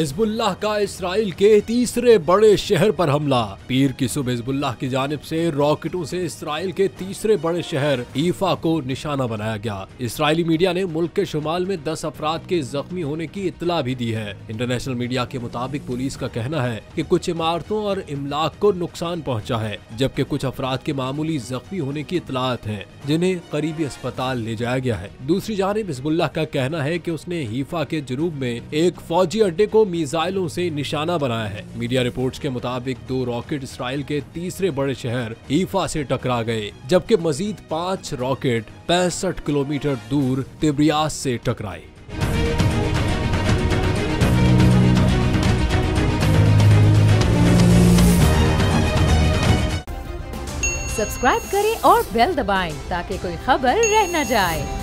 Hezbollah का Israel के तीसरे बड़े शहर पर हमला। पीर की सुबह हिजबुल्लाह की जानिब से रॉकेटों से इसराइल के तीसरे बड़े शहर ईफा को निशाना बनाया गया। इसराइली मीडिया ने मुल्क के शुमाल में 10 अफराद के जख्मी होने की इत्तला भी दी है। इंटरनेशनल मीडिया के मुताबिक पुलिस का कहना है कि कुछ इमारतों और इमलाक को नुकसान पहुंचा है, जबकि कुछ अफराद के मामूली जख्मी होने की इत्तलात है, जिन्हें करीबी अस्पताल ले जाया गया है। दूसरी जानिब हिजबुल्लाह का कहना है कि उसने ईफा के जुनूब में एक फौजी अड्डे को मिसाइलों से निशाना बनाया है। मीडिया रिपोर्ट्स के मुताबिक 2 रॉकेट इसराइल के तीसरे बड़े शहर ईफा से टकरा गए, जबकि मजीद 5 रॉकेट 65 किलोमीटर दूर तिब्रियास से टकराए। सब्सक्राइब करें और बेल दबाएं ताकि कोई खबर रह न जाए।